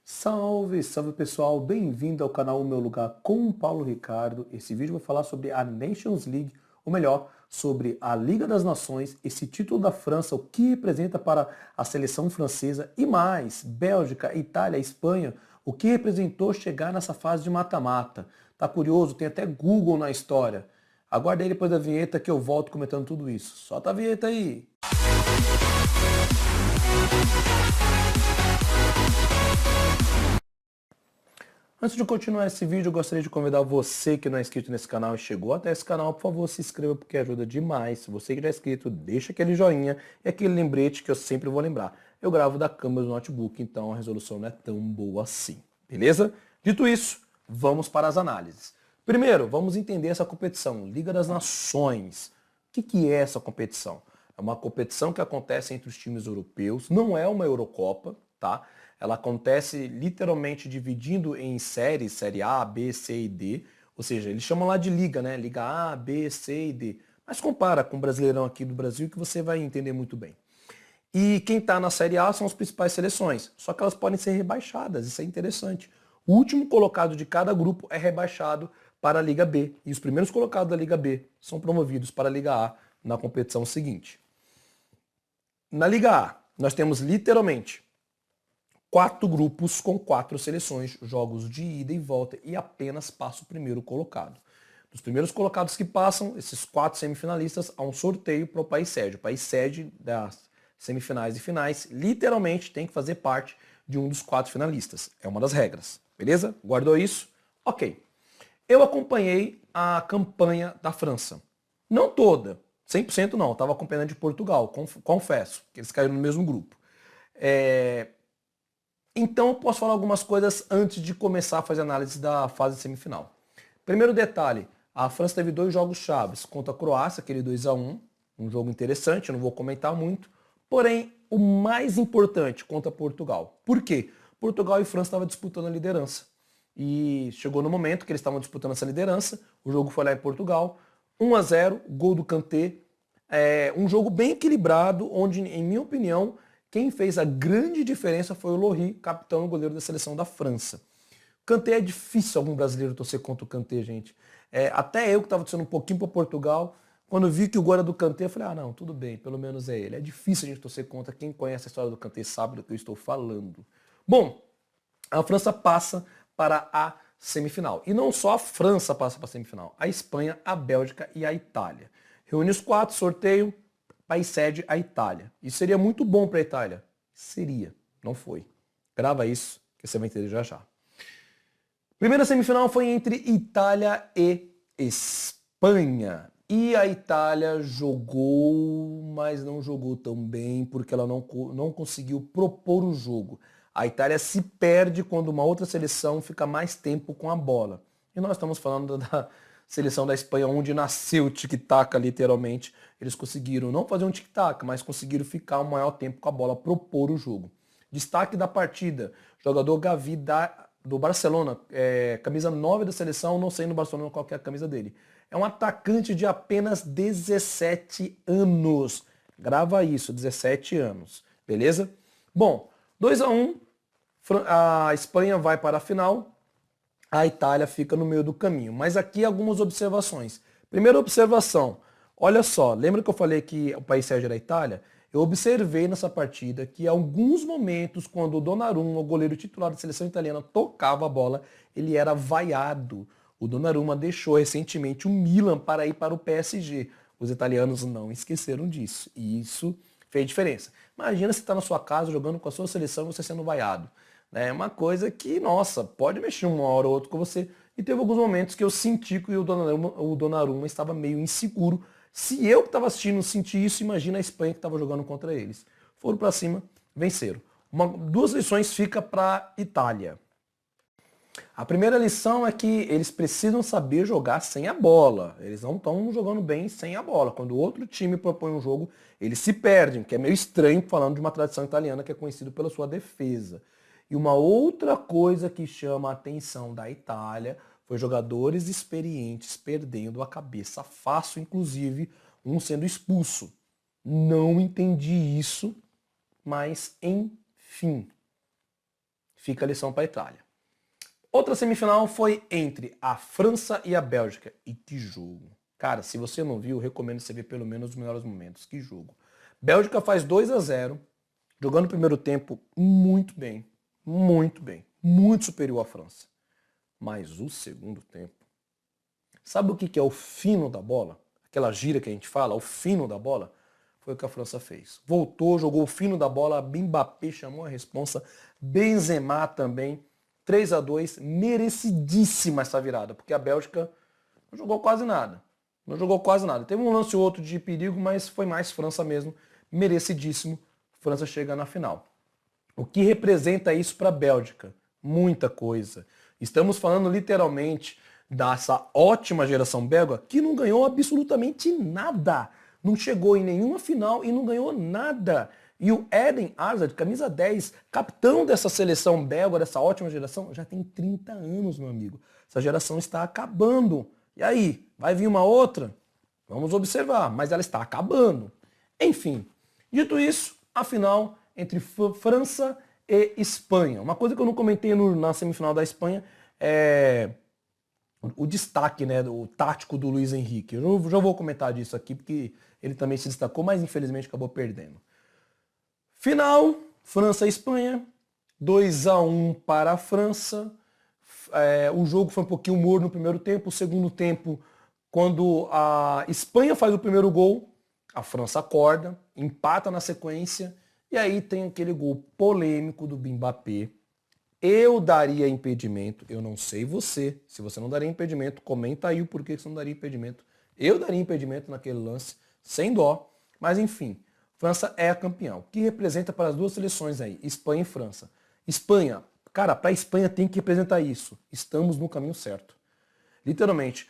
Salve, salve pessoal, bem-vindo ao canal O Meu Lugar com o Paulo Ricardo. Esse vídeo vai falar sobre a Nations League, ou melhor, sobre a Liga das Nações, esse título da França, o que representa para a seleção francesa e mais, Bélgica, Itália, Espanha, o que representou chegar nessa fase de mata-mata. Tá curioso? Tem até Google na história. Aguarda aí depois da vinheta que eu volto comentando tudo isso. Solta a vinheta aí! Antes de continuar esse vídeo, eu gostaria de convidar você que não é inscrito nesse canal e chegou até esse canal, por favor, se inscreva porque ajuda demais. Se você que já é inscrito, deixa aquele joinha e aquele lembrete que eu sempre vou lembrar. Eu gravo da câmera do notebook, então a resolução não é tão boa assim, beleza? Dito isso, vamos para as análises. Primeiro, vamos entender essa competição, Liga das Nações. O que é essa competição? É uma competição que acontece entre os times europeus, não é uma Eurocopa, tá? Ela acontece literalmente dividindo em séries, série A, B, C e D. Ou seja, eles chamam lá de liga, né? Liga A, B, C e D. Mas compara com o Brasileirão aqui do Brasil que você vai entender muito bem. E quem está na série A são as principais seleções. Só que elas podem ser rebaixadas, isso é interessante. O último colocado de cada grupo é rebaixado para a Liga B. E os primeiros colocados da Liga B são promovidos para a Liga A na competição seguinte. Na Liga A, nós temos literalmente 4 grupos com 4 seleções, jogos de ida e volta e apenas passa o primeiro colocado. Dos primeiros colocados que passam, esses 4 semifinalistas, há um sorteio para o país sede. O país sede das semifinais e finais literalmente tem que fazer parte de um dos 4 finalistas. É uma das regras, beleza? Guardou isso? Ok. Eu acompanhei a campanha da França. Não toda, 100% não, estava acompanhando de Portugal, confesso, que eles caíram no mesmo grupo. Então eu posso falar algumas coisas antes de começar a fazer análise da fase semifinal. Primeiro detalhe, a França teve 2 jogos chaves contra a Croácia, aquele 2-1, um jogo interessante, eu não vou comentar muito, porém o mais importante contra Portugal. Por quê? Portugal e França estavam disputando a liderança. E chegou no momento que eles estavam disputando essa liderança, o jogo foi lá em Portugal, 1-0, gol do Kanté, um jogo bem equilibrado, onde, em minha opinião, quem fez a grande diferença foi o Lohri, capitão e goleiro da seleção da França. Kanté é difícil algum brasileiro torcer contra o Kanté, gente. Até eu que estava torcendo um pouquinho para Portugal, quando vi que o gol era do Kanté, eu falei, ah não, tudo bem, pelo menos é ele. É difícil a gente torcer contra, quem conhece a história do Kanté sabe do que eu estou falando. Bom, a França passa para a semifinal. E não só a França passa para a semifinal, a Espanha, a Bélgica e a Itália. Reúne os 4, sorteio, país sede a Itália. Isso seria muito bom para a Itália? Seria, não foi. Grava isso, que você vai entender já já. Primeira semifinal foi entre Itália e Espanha. E a Itália jogou, mas não jogou tão bem, porque ela não conseguiu propor o jogo. A Itália se perde quando uma outra seleção fica mais tempo com a bola. E nós estamos falando da seleção da Espanha, onde nasceu o tic-tac, literalmente. Eles conseguiram não fazer um tic-tac, mas conseguiram ficar o maior tempo com a bola, propor o jogo. Destaque da partida, jogador Gavi do Barcelona, camisa 9 da seleção, não sei no Barcelona qual é a camisa dele. É um atacante de apenas 17 anos. Grava isso, 17 anos. Beleza? Bom, 2-1, a Espanha vai para a final, a Itália fica no meio do caminho. Mas aqui algumas observações. Primeira observação, olha só, lembra que eu falei que o país sede era a Itália? Eu observei nessa partida que em alguns momentos, quando o Donnarumma, o goleiro titular da seleção italiana, tocava a bola, ele era vaiado. O Donnarumma deixou recentemente o Milan para ir para o PSG. Os italianos não esqueceram disso. E isso fez diferença. Imagina você estar na sua casa jogando com a sua seleção e você sendo vaiado. É uma coisa que, nossa, pode mexer uma hora ou outra com você. E teve alguns momentos que eu senti que o Donnarumma estava meio inseguro. Se eu que estava assistindo senti isso, imagina a Espanha que estava jogando contra eles. Foram para cima, venceram. 2 lições fica para a Itália. A primeira lição é que eles precisam saber jogar sem a bola. Eles não estão jogando bem sem a bola. Quando o outro time propõe um jogo, eles se perdem, que é meio estranho falando de uma tradição italiana que é conhecida pela sua defesa. E uma outra coisa que chama a atenção da Itália foi jogadores experientes perdendo a cabeça fácil, inclusive um sendo expulso. Não entendi isso, mas enfim. Fica a lição para a Itália. Outra semifinal foi entre a França e a Bélgica. E que jogo. Cara, se você não viu, recomendo você ver pelo menos os melhores momentos. Que jogo. Bélgica faz 2-0, jogando o primeiro tempo muito bem. Muito bem. Muito superior à França. Mas o segundo tempo... Sabe o que é o fino da bola? Aquela gira que a gente fala, o fino da bola? Foi o que a França fez. Voltou, jogou o fino da bola, Mbappé chamou a responsa, Benzema também. 3-2, merecidíssima essa virada, porque a Bélgica não jogou quase nada. Não jogou quase nada. Teve um lance ou outro de perigo, mas foi mais França mesmo. Merecidíssimo. França chega na final. O que representa isso para a Bélgica? Muita coisa. Estamos falando literalmente dessa ótima geração belga que não ganhou absolutamente nada. Não chegou em nenhuma final e não ganhou nada. E o Eden Hazard, camisa 10, capitão dessa seleção belga, dessa ótima geração, já tem 30 anos, meu amigo. Essa geração está acabando. E aí, vai vir uma outra? Vamos observar, mas ela está acabando. Enfim, dito isso, a final entre França e Espanha. Uma coisa que eu não comentei na semifinal da Espanha é o destaque, né, o tático do Luiz Henrique. Eu já vou comentar disso aqui, porque ele também se destacou, mas infelizmente acabou perdendo. Final, França e Espanha, 2-1 para a França. O jogo foi um pouquinho morno no primeiro tempo. O segundo tempo, quando a Espanha faz o primeiro gol, a França acorda, empata na sequência, e aí tem aquele gol polêmico do Mbappé. Eu daria impedimento, eu não sei você. Se você não daria impedimento, comenta aí o porquê que você não daria impedimento. Eu daria impedimento naquele lance, sem dó. Mas enfim, França é a campeã. O que representa para as duas seleções aí, Espanha e França. Espanha, cara, para a Espanha tem que representar isso. Estamos no caminho certo. Literalmente,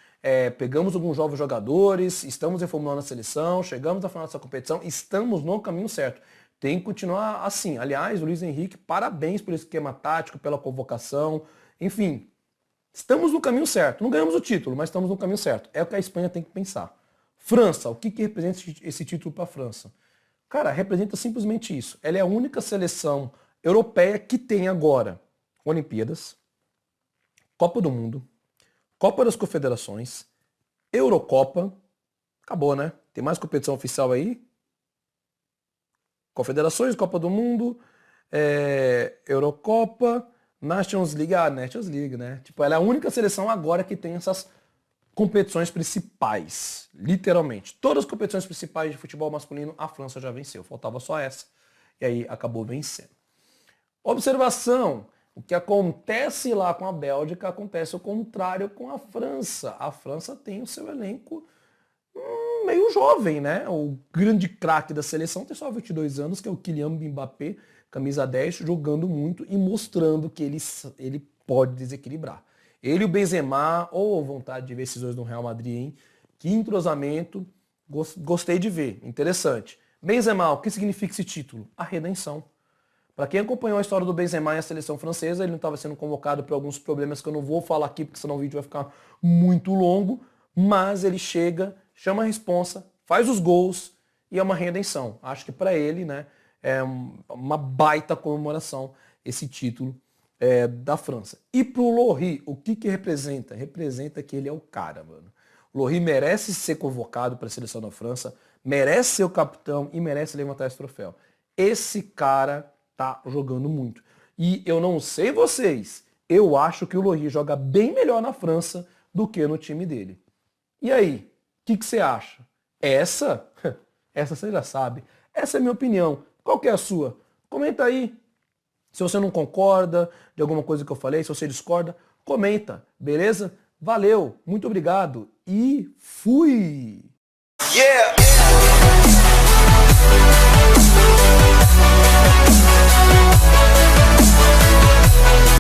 pegamos alguns jovens jogadores, estamos reformulando a seleção, chegamos à final dessa competição, estamos no caminho certo. Tem que continuar assim. Aliás, o Luiz Henrique, parabéns pelo esquema tático, pela convocação. Enfim, estamos no caminho certo. Não ganhamos o título, mas estamos no caminho certo. É o que a Espanha tem que pensar. França, o que representa esse título para a França? Cara, representa simplesmente isso. Ela é a única seleção europeia que tem agora Olimpíadas, Copa do Mundo, Copa das Confederações, Eurocopa. Acabou, né? Tem mais competição oficial aí? Confederações, Copa do Mundo, Eurocopa, Nations League, Nations League, né? Tipo, ela é a única seleção agora que tem essas competições principais, literalmente. Todas as competições principais de futebol masculino, a França já venceu. Faltava só essa. E aí acabou vencendo. Observação, o que acontece lá com a Bélgica acontece o contrário com a França. A França tem o seu elenco meio jovem, né? O grande craque da seleção tem só 22 anos, que é o Kylian Mbappé, camisa 10, jogando muito e mostrando que ele pode desequilibrar. Ele e o Benzema, vontade de ver esses dois no Real Madrid, hein? Que entrosamento, gostei de ver, interessante. Benzema, o que significa esse título? A redenção. Para quem acompanhou a história do Benzema e a seleção francesa, ele não estava sendo convocado por alguns problemas que eu não vou falar aqui, porque senão o vídeo vai ficar muito longo, mas ele chega, chama a responsa, faz os gols e é uma redenção. Acho que para ele, né, é uma baita comemoração esse título da França. E pro Lohri, o que representa? Representa que ele é o cara, mano. O Lohri merece ser convocado para a seleção da França, merece ser o capitão e merece levantar esse troféu. Esse cara tá jogando muito. E eu não sei vocês, eu acho que o Lohri joga bem melhor na França do que no time dele. E aí, o que você acha? Essa você já sabe. Essa é a minha opinião. Qual que é a sua? Comenta aí. Se você não concorda de alguma coisa que eu falei, se você discorda, comenta, beleza? Valeu, muito obrigado e fui! Yeah!